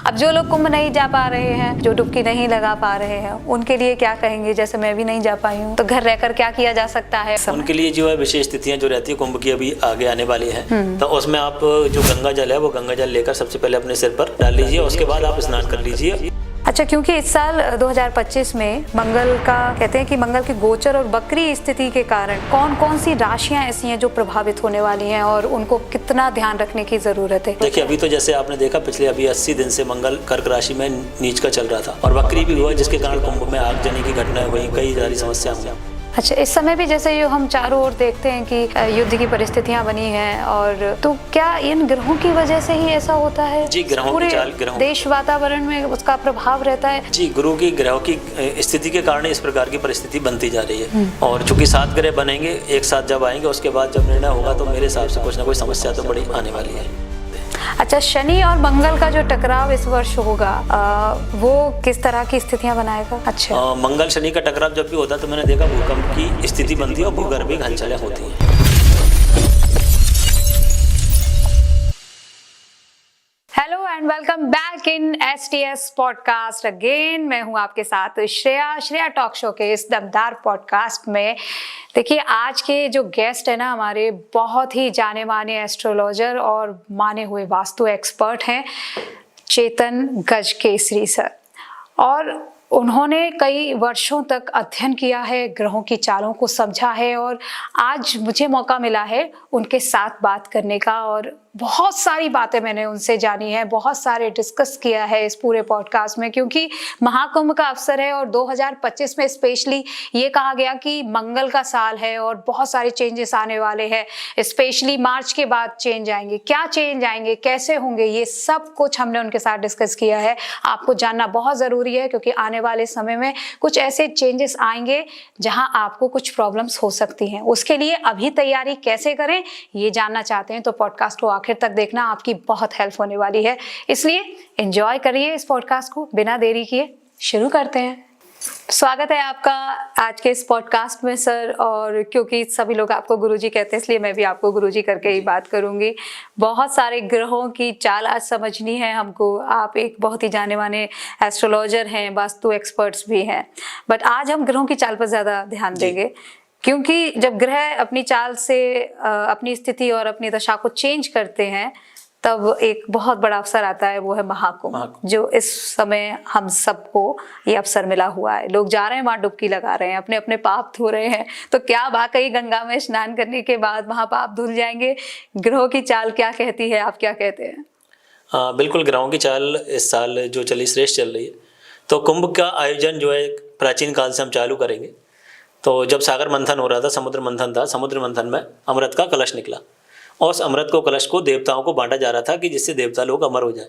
अब जो लोग कुंभ नहीं जा पा रहे हैं, जो डुबकी नहीं लगा पा रहे हैं, उनके लिए क्या कहेंगे? जैसे मैं भी नहीं जा पाई हूँ, तो घर रहकर क्या किया जा सकता है? उनके लिए जो है विशेष तिथियां जो रहती है कुंभ की अभी आगे आने वाली है, तो उसमें आप जो गंगा जल है वो गंगा जल लेकर सबसे पहले अपने सिर पर डाल लीजिए, उसके बाद आप स्नान कर लीजिए। अच्छा, क्योंकि इस साल 2025 में मंगल का कहते हैं कि मंगल के गोचर और वक्री स्थिति के कारण कौन कौन सी राशियां ऐसी हैं जो प्रभावित होने वाली हैं और उनको कितना ध्यान रखने की जरूरत है? देखिए, अभी तो जैसे आपने देखा पिछले अभी 80 दिन से मंगल कर्क राशि में नीच का चल रहा था और वक्री भी हुआ, जिसके कारण कुंभ में आगजनी की घटनाएं हुई, कई सारी समस्या हुई। अच्छा, इस समय भी जैसे जो हम चारों ओर देखते हैं कि युद्ध की परिस्थितियां बनी हैं, और तो क्या इन ग्रहों की वजह से ही ऐसा होता है? जी, ग्रहों की चाल, ग्रहों देश वातावरण में उसका प्रभाव रहता है। जी, गुरु की ग्रहों की स्थिति के कारण इस प्रकार की परिस्थिति बनती जा रही है। और चूंकि 7 ग्रह बनेंगे एक साथ जब आएंगे, उसके बाद जब निर्णय होगा तो मेरे हिसाब से कुछ ना कोई समस्या तो बड़ी आने वाली है। अच्छा, शनि और मंगल का जो टकराव इस वर्ष होगा, वो किस तरह की स्थितियां बनाएगा? अच्छा, मंगल शनि का टकराव जब भी होता है तो मैंने देखा भूकंप की स्थिति बनती है और भूगर्भीय हलचलें होती हैं। Hello and welcome back in STS podcast again. मैं हूं आपके साथ श्रेया टॉक शो के इस दमदार पॉडकास्ट में। देखिए, आज के जो गेस्ट है ना हमारे, बहुत ही जाने माने एस्ट्रोलॉजर और माने हुए वास्तु एक्सपर्ट हैं, चेतन गजकेसरी सर। और उन्होंने कई वर्षों तक अध्ययन किया है, ग्रहों की चालों को समझा है, और आज मुझे मौका मिला है उनके साथ बात करने का। और बहुत सारी बातें मैंने उनसे जानी है, बहुत सारे डिस्कस किया है इस पूरे पॉडकास्ट में, क्योंकि महाकुंभ का अवसर है और 2025 में स्पेशली ये कहा गया कि मंगल का साल है और बहुत सारे चेंजेस आने वाले हैं। स्पेशली मार्च के बाद चेंज आएंगे, क्या चेंज आएंगे, कैसे होंगे, ये सब कुछ हमने उनके साथ डिस्कस किया है। आपको जानना बहुत ज़रूरी है, क्योंकि आने वाले समय में कुछ ऐसे चेंजेस आएंगे जहां आपको कुछ प्रॉब्लम्स हो सकती हैं। उसके लिए अभी तैयारी कैसे करें, ये जानना चाहते हैं तो पॉडकास्ट को आखिर तक देखना, आपकी बहुत हेल्प होने वाली है। इसलिए एंजॉय करिए इस पॉडकास्ट को। बिना देरी किए शुरू करते हैं। स्वागत है आपका आज के इस पॉडकास्ट में सर। और क्योंकि सभी लोग आपको गुरुजी कहते हैं, इसलिए मैं भी आपको गुरुजी करके ही बात करूंगी। बहुत सारे ग्रहों की चाल आज समझनी है हमको। आप एक बहुत ही जाने माने एस्ट्रोलॉजर हैं, वास्तु एक्सपर्ट्स भी हैं, बट आज हम ग्रहों की चाल पर ज्यादा ध्यान देंगे, क्योंकि जब ग्रह अपनी चाल से अपनी स्थिति और अपनी दशा को चेंज करते हैं, तब एक बहुत बड़ा अवसर आता है, वो है महाकुंभ, जो इस समय हम सबको ये अवसर मिला हुआ है। लोग जा रहे हैं वहां, डुबकी लगा रहे हैं, अपने अपने पाप धो रहे हैं। तो क्या वाकई गंगा में स्नान करने के बाद वहां पाप धुल जाएंगे? ग्रहों की चाल क्या कहती है, आप क्या कहते हैं? हाँ, बिल्कुल, ग्रहों की चाल इस साल जो चली श्रेष्ठ चल रही है। तो कुंभ का आयोजन जो है प्राचीन काल से हम चालू करेंगे। तो जब सागर मंथन हो रहा था, समुद्र मंथन था, समुद्र मंथन में अमृत का कलश निकला और उस अमृत को कलश को देवताओं को बांटा जा रहा था कि जिससे देवता लोग अमर हो जाए।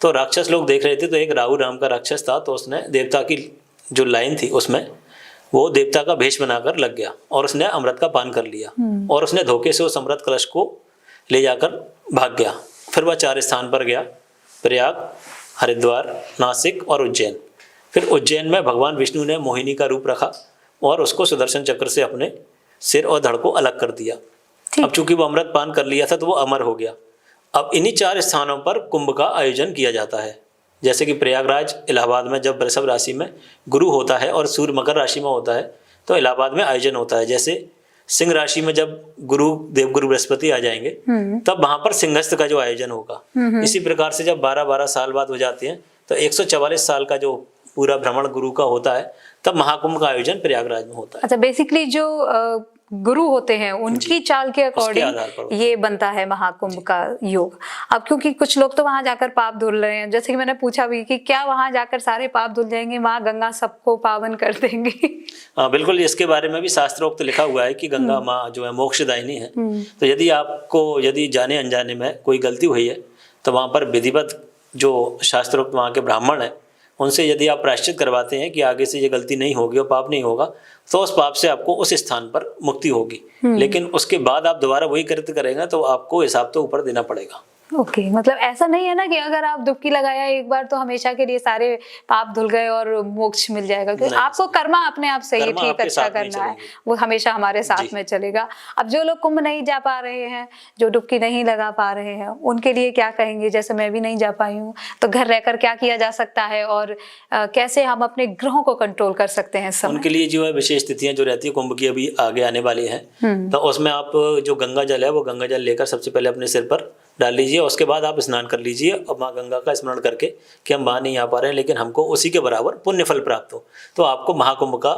तो राक्षस लोग देख रहे थे, तो एक राहु नाम का राक्षस था, तो उसने देवता की जो लाइन थी उसमें वो देवता का भेष बनाकर लग गया और उसने अमृत का पान कर लिया और उसने धोखे से उस अमृत कलश को ले जाकर भाग गया। फिर वह 4 स्थान पर गया, प्रयाग, हरिद्वार, नासिक और उज्जैन। फिर उज्जैन में भगवान विष्णु ने मोहिनी का रूप रखा और उसको सुदर्शन चक्र से अपने सिर और धड़ को अलग कर दिया। अब चूंकि वो अमृत पान कर लिया था तो वो अमर हो गया। अब इन्हीं 4 स्थानों पर कुंभ का आयोजन किया जाता है। जैसे कि प्रयागराज, इलाहाबाद में जब वृषभ राशि में गुरु होता है और सूर्य मकर राशि में होता है तो इलाहाबाद में आयोजन होता है। जैसे सिंह राशि में जब गुरु देवगुरु बृहस्पति आ जाएंगे तब वहां पर सिंहस्थ का जो आयोजन होगा। इसी प्रकार से जब 12-12 साल बाद हो जाते हैं तो 144 साल का जो पूरा भ्रमण गुरु का होता है तब महाकुंभ का आयोजन प्रयागराज में होता है। अच्छा, बेसिकली जो गुरु होते हैं उनकी चाल के अकॉर्डिंग ये बनता है महाकुंभ का योग। अब क्योंकि कुछ लोग तो वहां जाकर पाप धुल रहे हैं, जैसे कि मैंने पूछा भी कि क्या वहां जाकर सारे पाप धुल जाएंगे, वहां गंगा सबको पावन कर देंगी? बिल्कुल, इसके बारे में भी शास्त्रोक्त लिखा हुआ है कि गंगा माँ जो है मोक्षदायिनी है। तो यदि जाने अनजाने में कोई गलती हुई है तो वहाँ पर विधिवत जो शास्त्रोक्त वहाँ के ब्राह्मण है उनसे यदि आप प्रायश्चित करवाते हैं कि आगे से ये गलती नहीं होगी और पाप नहीं होगा, तो उस पाप से आपको उस स्थान पर मुक्ति होगी। लेकिन उसके बाद आप दोबारा वही कृत्य करेंगे तो आपको हिसाब तो ऊपर देना पड़ेगा। ओके, मतलब ऐसा नहीं है ना कि अगर आप डुबकी लगाया एक बार तो हमेशा के लिए सारे पाप धुल गए और मोक्ष मिल जाएगा, क्योंकि नहीं, आपको कर्मा अपने आप सही कर्मा ठीक आपके अच्छा साथ में करना है, चलेंगे। वो हमेशा हमारे साथ जी। में चलेगा। अब जो लोग कुंभ नहीं जा पा रहे हैं, जो डुबकी नहीं लगा पा रहे हैं, उनके लिए क्या कहेंगे? जैसे मैं भी नहीं जा पाई हूँ, तो घर रहकर क्या किया जा सकता है और कैसे हम अपने ग्रहों को कंट्रोल कर सकते हैं इस समय? उनके लिए जो है विशेष तिथियां जो रहती है कुंभ की अभी आगे आने वाली हैं, तो उसमें आप जो गंगा जल है वो गंगा जल लेकर सबसे पहले अपने सिर पर डाल लीजिए, उसके बाद आप स्नान कर लीजिए और माँ गंगा का स्मरण करके कि हम माँ नहीं आ पा रहे हैं लेकिन हमको उसी के बराबर पुण्य फल प्राप्त हो, तो आपको महाकुंभ का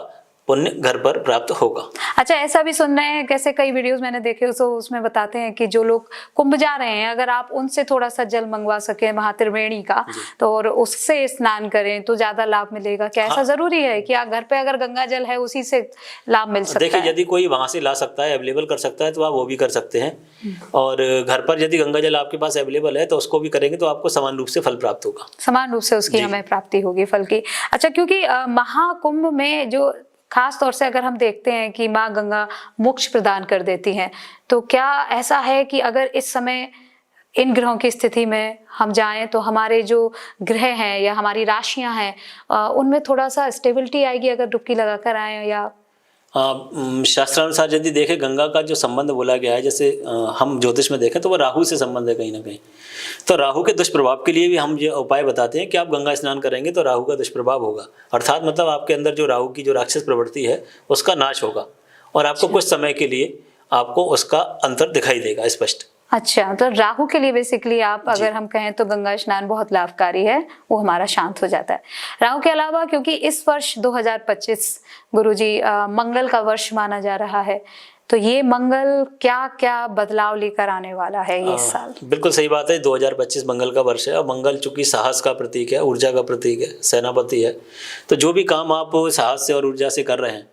पुण्य घर पर प्राप्त होगा। अच्छा, ऐसा भी सुन रहे हैं, कैसे कई वीडियोस मैंने देखे तो उसमें बताते हैं कि जो लोग कुंभ जा रहे हैं, अगर आप उनसे थोड़ा सा जल मंगवा सके महात्रिवेणी का, तो और उससे स्नान करें तो ज्यादा लाभ मिलेगा। क्या ऐसा जरूरी है कि घर पे अगर गंगा जल है उसी से लाभ मिल सकता देखिए, है? यदि कोई वहां से ला सकता है, अवेलेबल कर सकता है, तो आप वो भी कर सकते हैं, और घर पर यदि गंगा जल आपके पास अवेलेबल है तो उसको भी करेंगे तो आपको समान रूप से फल प्राप्त होगा, समान रूप से उसकी हमें प्राप्ति होगी फल की। अच्छा, क्योंकि महाकुंभ में जो खास तौर से अगर हम देखते हैं कि माँ गंगा मोक्ष प्रदान कर देती हैं, तो क्या ऐसा है कि अगर इस समय इन ग्रहों की स्थिति में हम जाएं तो हमारे जो ग्रह हैं या हमारी राशियां हैं उनमें थोड़ा सा स्टेबिलिटी आएगी अगर डुबकी लगाकर आए? या शास्त्रानुसार यदि देखें, गंगा का जो संबंध बोला गया है, जैसे हम ज्योतिष में देखें तो वो राहु से संबंध है कहीं ना कहीं, तो राहु के दुष्प्रभाव के लिए भी हम ये उपाय बताते हैं कि आप गंगा स्नान करेंगे तो राहु का दुष्प्रभाव होगा, अर्थात मतलब आपके अंदर जो राहु की जो राक्षस प्रवृत्ति है उसका नाश होगा और आपको कुछ समय के लिए आपको उसका अंतर दिखाई देगा स्पष्ट। अच्छा, मतलब राहु के लिए बेसिकली आप अगर हम कहें तो गंगा स्नान बहुत लाभकारी है, वो हमारा शांत हो जाता है। राहु के अलावा क्योंकि इस वर्ष 2025 गुरुजी मंगल का वर्ष माना जा रहा है, तो ये मंगल क्या क्या बदलाव लेकर आने वाला है ये साल? बिल्कुल सही बात है, 2025 मंगल का वर्ष है और मंगल चूंकि साहस का प्रतीक है, ऊर्जा का प्रतीक है, सेनापति है, तो जो भी काम आप साहस से और ऊर्जा से कर रहे हैं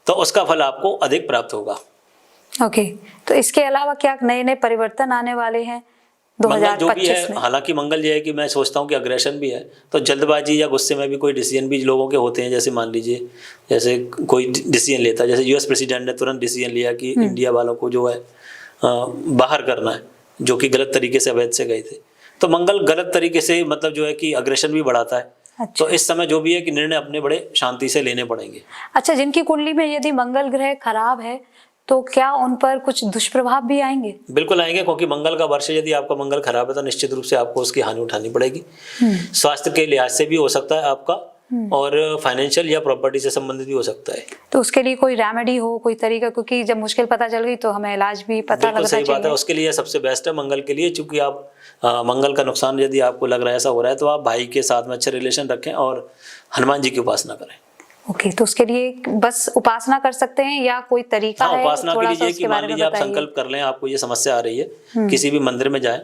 तो उसका फल आपको अधिक प्राप्त होगा। ओके, तो इसके अलावा क्या नए नए परिवर्तन आने वाले हैं 2025 जो भी है, में? हालांकि मंगल ये है कि मैं सोचता हूँ कि अग्रेशन भी है, तो जल्दबाजी या गुस्से में भी कोई डिसीजन भी लोगों के होते हैं, जैसे मान लीजिए जैसे कोई डिसीजन लेता है, जैसे यूएस प्रेसिडेंट ने तुरंत डिसीजन लिया कि इंडिया वालों को जो है बाहर करना है, जो कि गलत तरीके से अवैध से गए थे, तो मंगल गलत तरीके से मतलब जो है कि अग्रेशन भी बढ़ाता है। अच्छा। तो इस समय जो भी है कि निर्णय अपने बड़े शांति से लेने पड़ेंगे। अच्छा, जिनकी कुंडली में यदि मंगल ग्रह खराब है तो क्या उन पर कुछ दुष्प्रभाव भी आएंगे? बिल्कुल आएंगे, क्योंकि मंगल का वर्ष यदि आपका मंगल खराब है तो निश्चित रूप से आपको उसकी हानि उठानी पड़ेगी। स्वास्थ्य के लिहाज से भी हो सकता है आपका, और फाइनेंशियल या प्रॉपर्टी से संबंधित भी हो सकता है। तो उसके लिए कोई रेमेडी हो, कोई तरीका? क्योंकि जब मुश्किल पता चल गई तो हमें इलाज भी पता लगना चाहिए। सही बात है, उसके लिए सबसे बेस्ट है मंगल के लिए, चूंकि आप मंगल का नुकसान यदि आपको लग रहा है ऐसा हो रहा है तो आप भाई के साथ में अच्छे रिलेशन रखें और हनुमान जी की उपासना करें। ओके, तो उसके लिए बस उपासना कर सकते हैं या कोई तरीका है? उपासना के थोड़ा सा लीजिए उसके कि मान बारे में लीजिए आप बताइए। संकल्प कर लें, आपको ये समस्या आ रही है, किसी भी मंदिर में जाएं,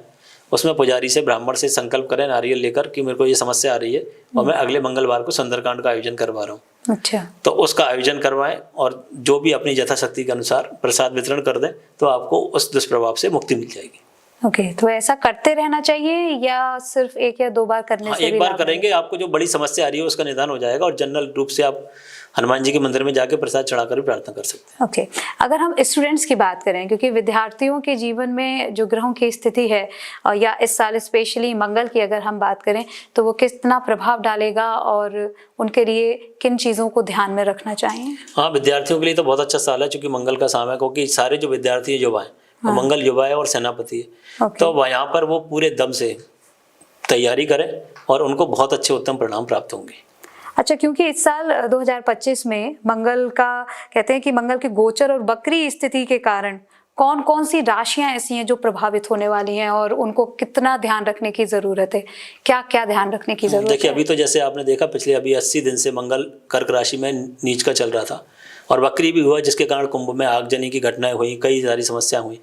उसमें पुजारी से ब्राह्मण से संकल्प करें नारियल लेकर कि मेरे को ये समस्या आ रही है और मैं अगले मंगलवार को सुंदरकांड का आयोजन करवा रहा हूँ। अच्छा, तो उसका आयोजन करवाएं और जो भी अपनी यथाशक्ति के अनुसार प्रसाद वितरण कर दें तो आपको उस दुष्प्रभाव से मुक्ति मिल जाएगी। ओके, तो ऐसा करते रहना चाहिए या सिर्फ एक या दो बार करने से एक भी बार लाभ करेंगे आपको जो बड़ी समस्या आ रही है उसका निदान हो जाएगा, और जनरल रूप से आप हनुमान जी के मंदिर में जाके प्रसाद चढ़ाकर भी प्रार्थना कर सकते हैं। ओके, अगर हम स्टूडेंट्स की बात करें, क्योंकि विद्यार्थियों के जीवन में जो ग्रहों की स्थिति है या इस साल स्पेशली मंगल की अगर हम बात करें तो वो कितना प्रभाव डालेगा और उनके लिए किन चीज़ों को ध्यान में रखना चाहिए? हाँ, विद्यार्थियों के लिए तो बहुत अच्छा साल है, चूंकि मंगल का साल है, क्योंकि सारे जो विद्यार्थी है युवा है, मंगल युवा है और सेनापति है, तो यहाँ पर वो पूरे दम से तैयारी करें और उनको बहुत अच्छे उत्तम परिणाम प्राप्त होंगे। अच्छा, क्योंकि इस साल 2025 में मंगल का कहते हैं कि मंगल के गोचर और वक्री स्थिति के कारण कौन कौन सी राशियां ऐसी हैं जो प्रभावित होने वाली हैं और उनको कितना ध्यान रखने की जरूरत है? क्या क्या ध्यान रखने की जरूरत है? देखिए, अभी तो जैसे आपने देखा पिछले अभी 80 दिन से मंगल कर्क राशि में नीच का चल रहा था और वक्री भी हुआ, जिसके कारण कुंभ में आगजनी की घटनाएं हुई, कई सारी समस्या हुई।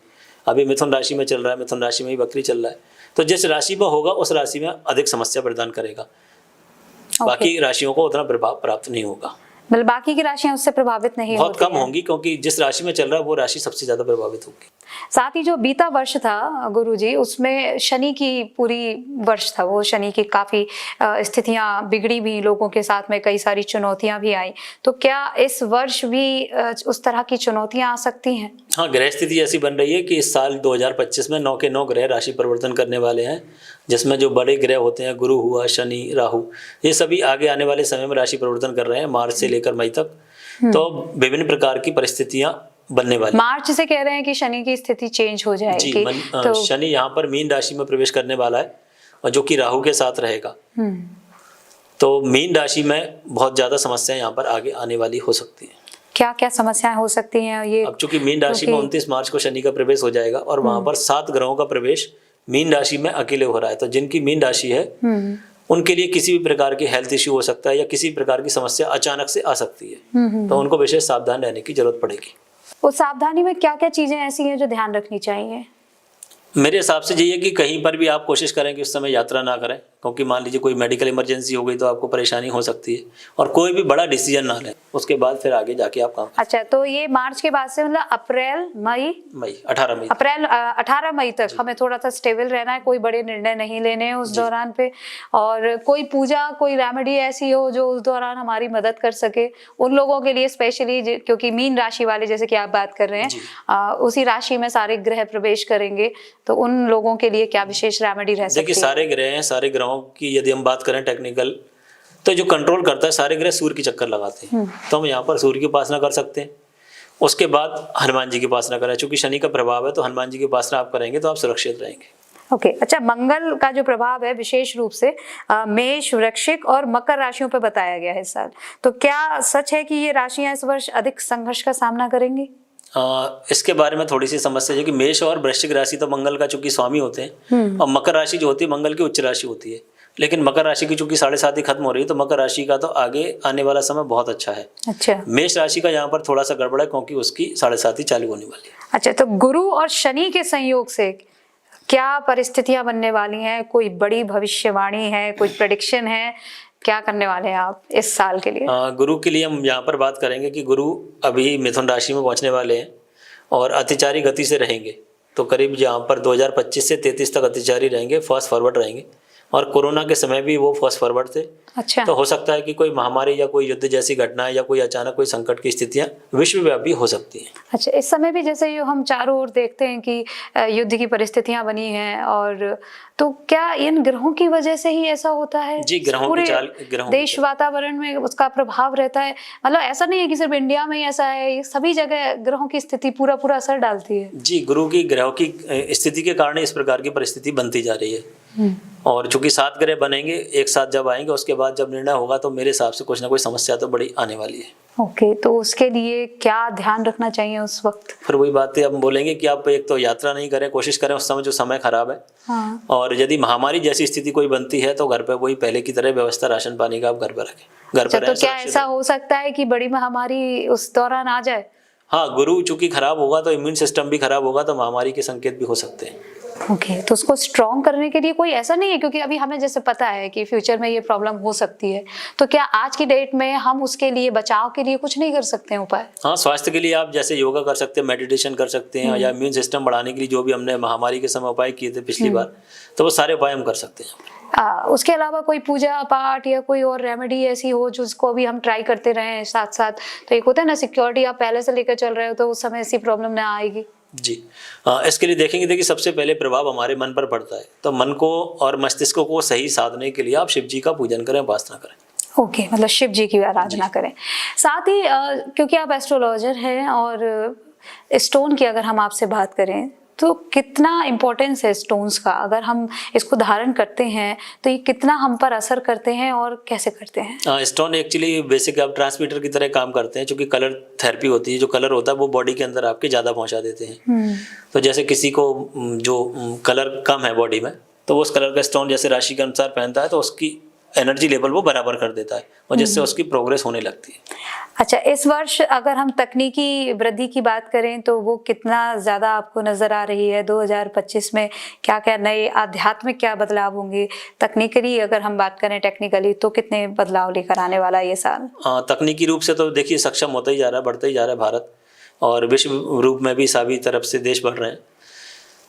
अभी मिथुन राशि में चल रहा है, मिथुन राशि में ही वक्री चल रहा है, तो जिस राशि में होगा उस राशि में अधिक समस्या प्रदान करेगा, बाकी राशियों को उतना प्रभाव प्राप्त नहीं होगा। मतलब बाकी की राशियां उससे प्रभावित नहीं बहुत होती कम हैं। होंगी, क्योंकि जिस राशि में चल रहा है वो राशि सबसे ज्यादा प्रभावित होगी। साथ ही जो बीता वर्ष था गुरुजी, उसमें शनि की पूरी वर्ष था वो, शनि की काफी स्थितियां बिगड़ी भी, लोगों के साथ में कई सारी चुनौतियां भी आई। तो क्या इस वर्ष भी उस तरह की चुनौतियां आ सकती हैं? हाँ, ग्रह स्थिति ऐसी बन रही है कि इस साल 2025 में 9 के 9 ग्रह राशि परिवर्तन करने वाले हैं, जिसमें जो बड़े ग्रह होते हैं, गुरु हुआ, शनि, राहु, ये सभी आगे आने वाले समय में राशि परिवर्तन कर रहे हैं, मार्च से लेकर मई तक। तो विभिन्न प्रकार की परिस्थितियां बनने वाली। मार्च से कह रहे हैं कि शनि की स्थिति चेंज हो जी, जाएगी। तो शनि यहाँ पर मीन राशि में प्रवेश करने वाला है, और जो कि राहु के साथ रहेगा। तो मीन राशि में बहुत ज्यादा समस्याएं यहाँ पर आगे आने वाली हो सकती हैं। क्या क्या समस्याएं हो सकती हैं ये? अब चूंकि मीन राशि में 29 मार्च को शनि का प्रवेश हो जाएगा, और वहां पर 7 ग्रहों का प्रवेश मीन राशि में अकेले हो रहा है, तो जिनकी मीन राशि है उनके लिए किसी भी प्रकार की हेल्थ इश्यू हो सकता है, या किसी प्रकार की समस्या अचानक से आ सकती है। तो उनको विशेष सावधान रहने की जरूरत पड़ेगी। उस सावधानी में क्या क्या चीजें ऐसी हैं जो ध्यान रखनी चाहिए? मेरे हिसाब से ये है कि कहीं पर भी आप कोशिश करें कि उस समय यात्रा ना करें, क्योंकि मान लीजिए कोई मेडिकल इमरजेंसी हो गई तो आपको परेशानी हो सकती है, और कोई भी बड़ा डिसीजन ना लें, उसके बाद फिर आगे जाके आप काम। अच्छा, तो ये मार्च के बाद से मतलब अप्रैल मई 18 मई अप्रैल 18 मई तक हमें थोड़ा सा स्टेबल रहना है, कोई बड़े निर्णय नहीं लेने हैं उस दौरान पे, और कोई पूजा, कोई रेमेडी ऐसी हो जो उस दौरान हमारी मदद कर सके उन लोगों के लिए स्पेशली, क्योंकि मीन राशि वाले जैसे कि आप बात कर रहे हैं, उसी राशि में सारे ग्रह प्रवेश करेंगे, तो उन लोगों के लिए क्या विशेष रेमेडी रह सकती है? देखिए, सारे ग्रह हैं, सारे ग्रहों की यदि हम बात करें टेक्निकल, तो जो कंट्रोल करता है सारे ग्रह सूर्य की चक्कर लगाते हैं, तो हम यहाँ पर सूर्य की उपासना कर सकते हैं। उसके बाद हनुमान जी की उपासना करें, चूंकि शनि का प्रभाव है, तो हनुमान जी की उपासना आप करेंगे तो आप सुरक्षित रहेंगे। ओके, अच्छा, मंगल का जो प्रभाव है विशेष रूप से मेष, वृश्चिक और मकर राशियों पर बताया गया है इस साल, तो क्या सच है कि ये राशियां इस वर्ष अधिक संघर्ष का सामना करेंगी? इसके बारे में थोड़ी सी समस्या है कि मेष और वृश्चिक राशि तो मंगल का चूंकि स्वामी होते हैं, और मकर राशि जो होती है मंगल की उच्च राशि होती है, लेकिन मकर राशि की चूंकि 7.5 खत्म हो रही है, तो मकर राशि का तो आगे आने वाला समय बहुत अच्छा है। अच्छा, मेष राशि का यहाँ पर थोड़ा सा गड़बड़ है, क्योंकि उसकी 7.5 चालू होने वाली है। अच्छा, तो गुरु और शनि के संयोग से क्या परिस्थितियां बनने वाली हैं? कोई बड़ी भविष्यवाणी है, कोई प्रेडिक्शन है? क्या करने वाले हैं आप इस साल के लिए? गुरु के लिए हम यहाँ पर बात करेंगे कि गुरु अभी मिथुन राशि में पहुंचने वाले हैं और अतिचारी गति से रहेंगे, तो करीब यहाँ पर 2025 से 33 तक अतिचारी रहेंगे, फास्ट फॉरवर्ड रहेंगे, और कोरोना के समय भी वो फास्ट फॉरवर्ड थे। अच्छा, तो हो सकता है कि कोई महामारी या कोई युद्ध जैसी घटना या कोई अचानक कोई संकट की स्थितियां विश्वव्यापी हो सकती हैं। अच्छा, इस समय भी जैसे ये हम चारों ओर देखते हैं कि युद्ध की परिस्थितियां बनी हैं, और तो क्या इन ग्रहों की वजह से ही ऐसा होता है? जी, ग्रहों पूरे की चाल, ग्रहों देश वातावरण में उसका प्रभाव रहता है, मतलब ऐसा नहीं है कि सिर्फ इंडिया में ही ऐसा है, ये सभी जगह ग्रहों की स्थिति पूरा असर डालती है। जी, गुरु की ग्रहों की स्थिति के कारण इस प्रकार की परिस्थिति बनती जा रही है, और चूंकि 7 ग्रह बनेंगे एक साथ जब आएंगे, उसके बाद जब निर्णय होगा तो मेरे हिसाब से कुछ ना कुछ समस्या तो बड़ी आने वाली है। ओके, तो उसके लिए क्या ध्यान रखना चाहिए उस वक्त? फिर वही बात है, हम बोलेंगे कि आप एक तो यात्रा नहीं करें, कोशिश करें उस समय जो समय खराब है। हाँ। और यदि महामारी जैसी स्थिति कोई बनती है तो घर पे वही पहले की तरह व्यवस्था, राशन पानी का आप घर पर रखें, घर पर रहें। तो क्या ऐसा हो सकता है कि बड़ी महामारी उस दौरान आ जाए? हाँ, गुरु चूंकि खराब होगा तो इम्यून सिस्टम भी खराब होगा, तो महामारी के संकेत भी हो सकते हैं। ओके, तो उसको स्ट्रॉन्ग करने के लिए कोई ऐसा नहीं है, क्योंकि अभी हमें जैसे पता है कि फ्यूचर में ये प्रॉब्लम हो सकती है, तो क्या आज की डेट में हम उसके लिए बचाव के लिए कुछ नहीं कर सकते हैं उपाय? हाँ, स्वास्थ्य के लिए आप जैसे योगा कर सकते हैं, मेडिटेशन कर सकते हैं, या इम्यून सिस्टम बढ़ाने के लिए जो भी हमने महामारी के समय उपाय किए थे पिछली बार, तो वो सारे उपाय हम कर सकते हैं। उसके अलावा कोई पूजा पाठ या कोई और रेमेडी ऐसी हो जिसको अभी हम ट्राई करते रहें साथ साथ, तो एक होता है ना सिक्योरिटी, आप पहले से लेकर चल रहे हो तो उस समय ऐसी प्रॉब्लम ना आएगी। जी, इसके लिए देखेंगे, देखिए सबसे पहले प्रभाव हमारे मन पर पड़ता है, तो मन को और मस्तिष्क को सही साधने के लिए आप शिव जी का पूजन करें, उपासना करें। ओके, मतलब शिव जी की आराधना करें। साथ ही क्योंकि आप एस्ट्रोलॉजर हैं, और स्टोन की अगर हम आपसे बात करें तो कितना इम्पोर्टेंस है स्टोन्स का? अगर हम इसको धारण करते हैं तो ये कितना हम पर असर करते हैं और कैसे करते हैं? स्टोन एक्चुअली बेसिक आप ट्रांसमीटर की तरह काम करते हैं, क्योंकि कलर थेरेपी होती है, जो कलर होता है वो बॉडी के अंदर आपके ज़्यादा पहुंचा देते हैं। तो जैसे किसी को जो कलर कम है बॉडी में, तो वो उस कलर का स्टोन जैसे राशि के अनुसार पहनता है, तो उसकी एनर्जी लेवल वो बराबर कर देता है और जिससे उसकी प्रोग्रेस होने लगती है। अच्छा, इस वर्ष अगर हम तकनीकी वृद्धि की बात करें तो वो कितना ज़्यादा आपको नज़र आ रही है 2025 में? क्या क्या नए आध्यात्मिक क्या बदलाव होंगे? तकनीकली अगर हम बात करें टेक्निकली तो कितने बदलाव लेकर आने वाला है ये साल? तकनीकी रूप से तो देखिए सक्षम होता ही जा रहा है, बढ़ता ही जा रहा है भारत, और विश्व रूप में भी सभी तरफ से देश बढ़ रहे हैं।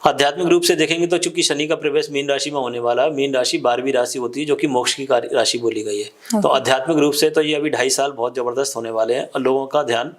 आध्यात्मिक रूप से देखेंगे तो चूंकि शनि का प्रवेश मीन राशि में होने वाला है, मीन राशि 12वीं राशि होती है जो कि मोक्ष की राशि बोली गई है। तो आध्यात्मिक रूप से तो ये अभी 2.5 साल बहुत जबरदस्त होने वाले हैं और लोगों का ध्यान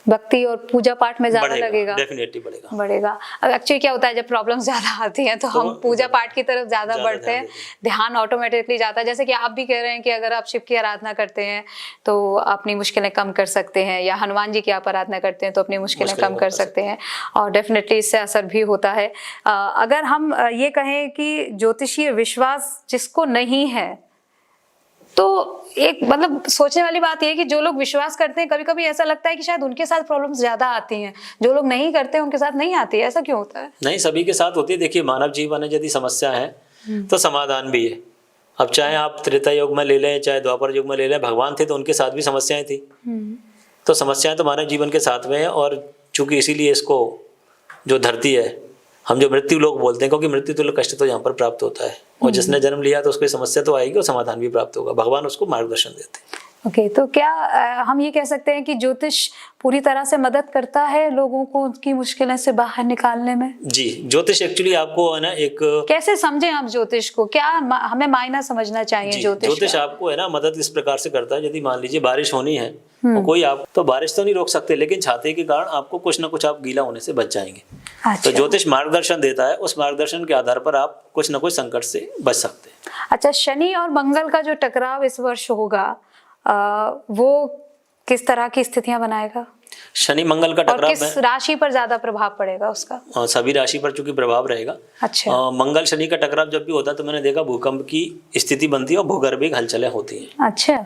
भक्ति और पूजा पाठ में ज्यादा लगेगा, डेफिनेटली बढ़ेगा। अब एक्चुअली क्या होता है, जब प्रॉब्लम्स ज्यादा आती हैं तो हम पूजा पाठ की तरफ ज्यादा बढ़ते हैं, ध्यान ऑटोमेटिकली जाता है। जैसे कि आप भी कह रहे हैं कि अगर आप शिव की आराधना करते हैं तो अपनी मुश्किलें कम कर सकते हैं, या हनुमान जी की आप आराधना करते हैं तो अपनी मुश्किलें कम कर सकते हैं, और डेफिनेटली इससे असर भी होता है। अगर हम ये कहें कि ज्योतिषीय विश्वास जिसको नहीं है तो एक मतलब सोचने वाली बात यह है कि जो लोग विश्वास करते हैं कभी कभी ऐसा लगता है कि शायद उनके साथ प्रॉब्लम्स ज्यादा आती हैं, जो लोग नहीं करते हैं उनके साथ नहीं आती है। ऐसा क्यों होता है? नहीं, सभी के साथ होती है। देखिए, मानव जीवन है, यदि समस्या है तो समाधान भी है। अब चाहे आप त्रेता युग में ले लें, चाहे द्वापर युग में ले लें, भगवान थे तो उनके साथ भी समस्याएं थी। तो समस्याएं तो मानव जीवन के साथ में है, और चूंकि इसीलिए इसको जो धरती है हम जो मृत्यु लोक बोलते हैं, क्योंकि मृत्यु तुल्य कष्ट तो यहाँ पर प्राप्त होता है, और जिसने जन्म लिया तो उसको समस्या तो आएगी और समाधान भी प्राप्त होगा। भगवान उसको मार्गदर्शन देते हैं। ओके, तो क्या हम ये कह सकते हैं कि ज्योतिष पूरी तरह से मदद करता है लोगों को उनकी मुश्किलों से बाहर निकालने में? जी, ज्योतिष एक्चुअली आपको है ना एक कैसे समझें आप ज्योतिष को, क्या हमें मायना समझना चाहिए ज्योतिष आपको है ना मदद इस प्रकार से करता है। यदि मान लीजिए बारिश होनी है और कोई आप तो बारिश तो नहीं रोक सकते, लेकिन छाते के कारण आपको कुछ ना कुछ आप गीला होने से बच जाएंगे। अच्छा। तो ज्योतिष मार्गदर्शन देता है, उस मार्गदर्शन के आधार पर आप कुछ ना कुछ संकट से बच सकते हैं। अच्छा, शनि और मंगल का जो टकराव इस वर्ष होगा वो किस तरह की स्थितियां बनाएगा? शनि मंगल का टकराव किस राशि पर ज्यादा प्रभाव पड़ेगा उसका? सभी राशि पर चूंकि प्रभाव रहेगा। अच्छा। मंगल शनि का टकराव जब भी होता है तो मैंने देखा भूकंप की स्थिति बनती है और भूगर्भिक हलचलें होती हैं। अच्छा,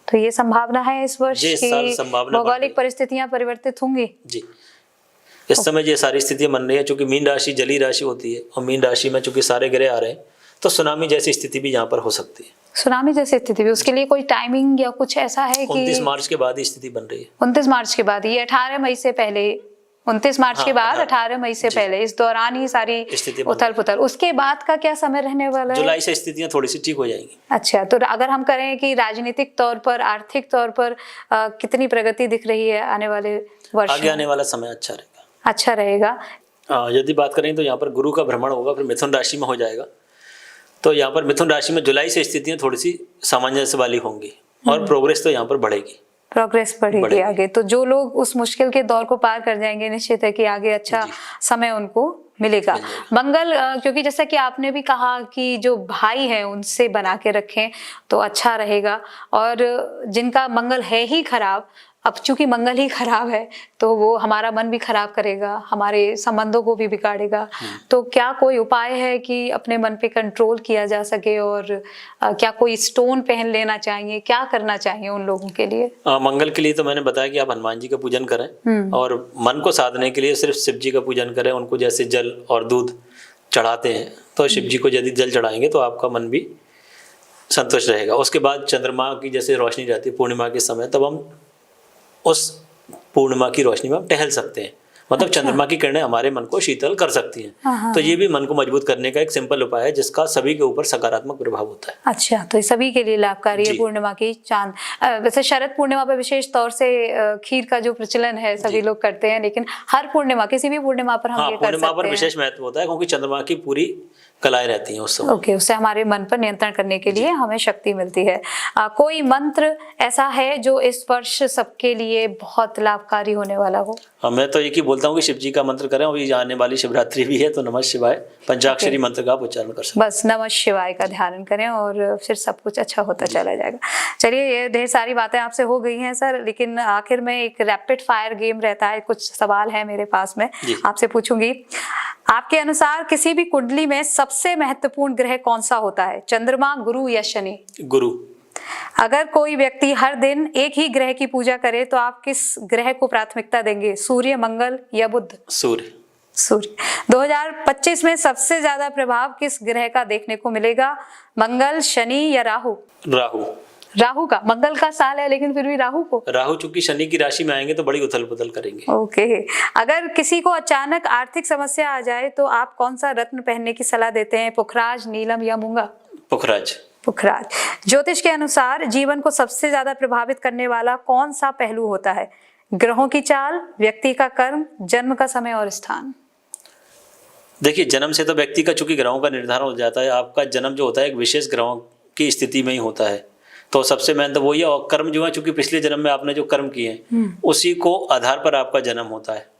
तो ये संभावना है इस वर्ष की भौगोलिक परिस्थितियां परिवर्तित होंगी? जी, इस समय ये सारी स्थितियां बन रही है। चूंकि मीन राशि जली राशि होती है और मीन राशि में चूंकि सारे ग्रह आ रहे हैं तो सुनामी जैसी स्थिति भी यहाँ पर हो सकती है। सुनामी जैसी स्थिति भी, उसके लिए कोई टाइमिंग या कुछ ऐसा है कि 29 मार्च के बाद ही स्थिति बन रही है? 29 मार्च के बाद, ये 18 मई से पहले, 29 मार्च के बाद 18 मई से पहले, इस दौरान ही सारी उथल पुथल। उसके बाद का क्या समय रहने वाला है? जुलाई से स्थितियां थोड़ी सी ठीक हो जाएंगी। अच्छा, तो अगर हम करें कि राजनीतिक तौर पर, आर्थिक तौर पर कितनी प्रगति दिख रही है आने वाले वर्ष? आगे आने वाला समय अच्छा रहेगा। अच्छा रहेगा। यदि बात करें तो यहाँ पर गुरु का भ्रमण होगा, फिर मिथुन राशि में हो जाएगा। तो यहाँ पर मिथुन राशि में जुलाई से स्थितियां थोड़ी सी सामंजस्य वाली होंगी और प्रोग्रेस तो यहाँ पर बढ़ेगी। प्रोग्रेस बढ़ेगी आगे। तो जो लोग उस मुश्किल के दौर को पार कर जाएंगे, निश्चित है कि आगे अच्छा समय उनको मिलेगा। मंगल, क्योंकि जैसा कि आपने भी कहा कि जो भाई है उनसे बना के रखें तो अच्छा रहेगा, और जिनका मंगल है ही खराब, अब चूंकि मंगल ही खराब है तो वो हमारा मन भी खराब करेगा, हमारे संबंधों को भी बिगाड़ेगा। तो क्या कोई उपाय है कि अपने मन पे कंट्रोल किया जा सके, और क्या कोई स्टोन पहन लेना चाहिए, क्या करना चाहिए उन लोगों के लिए? मंगल के लिए तो मैंने बताया कि आप हनुमान जी का पूजन करें, और मन को साधने के लिए सिर्फ शिव जी का पूजन करें। उनको जैसे जल और दूध चढ़ाते हैं तो शिव जी को यदि जल चढ़ाएंगे तो आपका मन भी संतुष्ट रहेगा। उसके बाद चंद्रमा की जैसे रोशनी रहती है पूर्णिमा के समय, तब हम उस पूर्णिमा की रोशनी में हम टहल सकते हैं। मतलब चंद्रमा की किरणें हमारे मन को शीतल कर सकती हैं। तो ये भी मन को मजबूत करने का एक सिंपल उपाय है जिसका सभी के ऊपर सकारात्मक प्रभाव होता है। अच्छा, तो ये सभी के लिए लाभकारी है पूर्णिमा की चांद। वैसे शरद पूर्णिमा पर विशेष तौर से खीर का जो प्रचलन है सभी लोग करते हैं, लेकिन हर पूर्णिमा, किसी भी पूर्णिमा पर हम ये कर सकते हैं। पूर्णिमा पर विशेष महत्व होता है क्योंकि चंद्रमा की पूरी कलाएं रहती हैं उस समय। ओके, उससे हमारे मन पर नियंत्रण करने के लिए हमें शक्ति मिलती है। कोई मंत्र ऐसा है जो इस वर्ष सबके लिए बहुत लाभकारी होने वाला हो? मैं तो एक ही बोलता हूँ कि शिव जी का मंत्र करें। अभी आने वाली शिवरात्रि भी है तो नमः शिवाय पंचाक्षरी मंत्र का आप उच्चारण कर सकते हैं। बस नमः शिवाय का ध्यान करें और फिर सब कुछ अच्छा होता चला जाएगा। चलिए, ये ढेर सारी बातें आपसे हो गई हैं सर, लेकिन आखिर में एक रैपिड फायर गेम रहता है। कुछ सवाल है मेरे पास में, आपसे पूछूंगी। आपके अनुसार किसी भी कुंडली में सबसे महत्वपूर्ण ग्रह कौन सा होता है, चंद्रमा, गुरु या शनि? गुरु। अगर कोई व्यक्ति हर दिन एक ही ग्रह की पूजा करे तो आप किस ग्रह को प्राथमिकता देंगे, सूर्य, मंगल या बुध? सूर्य। सूर्य। 2025 में सबसे ज्यादा प्रभाव किस ग्रह का देखने को मिलेगा? मंगल, शनि या राहु? राहु। राहु का? मंगल का साल है लेकिन फिर भी राहु को? राहु चूंकि शनि की राशि में आएंगे तो बड़ी उथल पुथल करेंगे। ओके। अगर किसी को अचानक आर्थिक समस्या आ जाए तो आप कौन सा रत्न पहनने की सलाह देते हैं? पुखराज, नीलम या मूंगा? पुखराज। पुखराज। ज्योतिष के अनुसार जीवन को सबसे ज्यादा प्रभावित करने वाला कौन सा पहलू होता है? ग्रहों की चाल, व्यक्ति का कर्म, जन्म का समय और स्थान? देखिए, जन्म से तो व्यक्ति का चूंकि ग्रहों का निर्धारण हो जाता है। आपका जन्म जो होता है एक विशेष ग्रहों की स्थिति में ही होता है, तो सबसे मेन तो वही है। और कर्म जो है, चूंकि पिछले जन्म में आपने जो कर्म किए हैं उसी को आधार पर आपका जन्म होता है।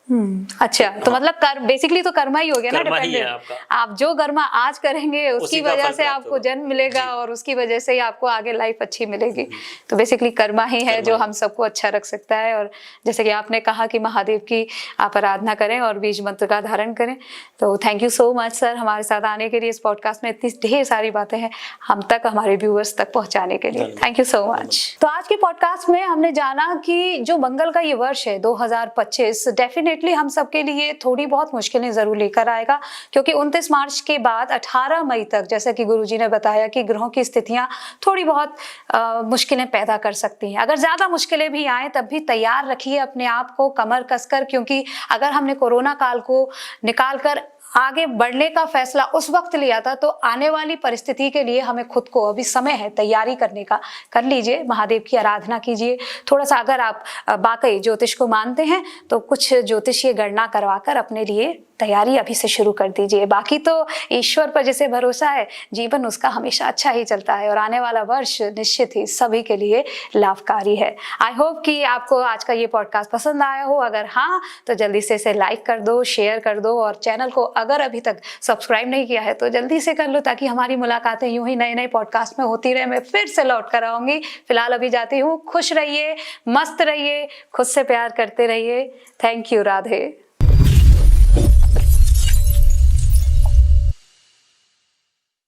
अच्छा, तो मतलब कर्म बेसिकली तो कर्मा ही हो गया ना, कर्मा ही है डिपेंडेंट। आपका। आप जो कर्मा आज करेंगे उसकी उसी का वजह फल से प्राप्त आपको होगा। जन्म मिलेगा और उसकी वजह से ही आपको आगे लाइफ अच्छी मिलेगी। तो बेसिकली कर्मा ही है जो हम सबको अच्छा रख सकता है। और जैसे कि आपने कहा कि महादेव की आप आराधना करें और बीज मंत्र का धारण करें। तो thank you so much sir, हमारे साथ आने के लिए। इस पॉडकास्ट में इतनी ढेर सारी बातें हैं हम तक, हमारे व्यूअर्स तक पहुंचाने के लिए। Thank you so much. तो आज के पॉडकास्ट में हमने जाना कि जो मंगल का ये वर्ष है 2025 डेफिनेटली हम सबके लिए थोड़ी बहुत मुश्किलें जरूर लेकर आएगा, क्योंकि 29 मार्च के बाद 18 मई तक, जैसे कि गुरुजी ने बताया, कि ग्रहों की स्थितियां थोड़ी बहुत मुश्किलें पैदा कर सकती हैं। अगर ज्यादा मुश्किलें भी आए तब भी तैयार रखिए अपने आप को कमर कसकर, क्योंकि अगर हमने कोरोना काल को निकाल कर आगे बढ़ने का फैसला उस वक्त लिया था, तो आने वाली परिस्थिति के लिए हमें खुद को, अभी समय है तैयारी करने का, कर लीजिए। महादेव की आराधना कीजिए। थोड़ा सा अगर आप वाकई ज्योतिष को मानते हैं तो कुछ ज्योतिषीय गणना करवाकर अपने लिए तैयारी अभी से शुरू कर दीजिए। बाकी तो ईश्वर पर जिसे भरोसा है, जीवन उसका हमेशा अच्छा ही चलता है और आने वाला वर्ष निश्चित ही सभी के लिए लाभकारी है। आई होप कि आपको आज का ये पॉडकास्ट पसंद आया हो। अगर हाँ, तो जल्दी से इसे लाइक कर दो, शेयर कर दो, और चैनल को अगर अभी तक सब्सक्राइब नहीं किया है तो जल्दी से कर लो, ताकि हमारी मुलाकातें यूं ही नए नए पॉडकास्ट में होती रहे। मैं फिर से लौट कर आऊंगी। फिलहाल अभी जाती हूँ। खुश रहिए, मस्त रहिए, खुद से प्यार करते रहिए। Thank you. राधे।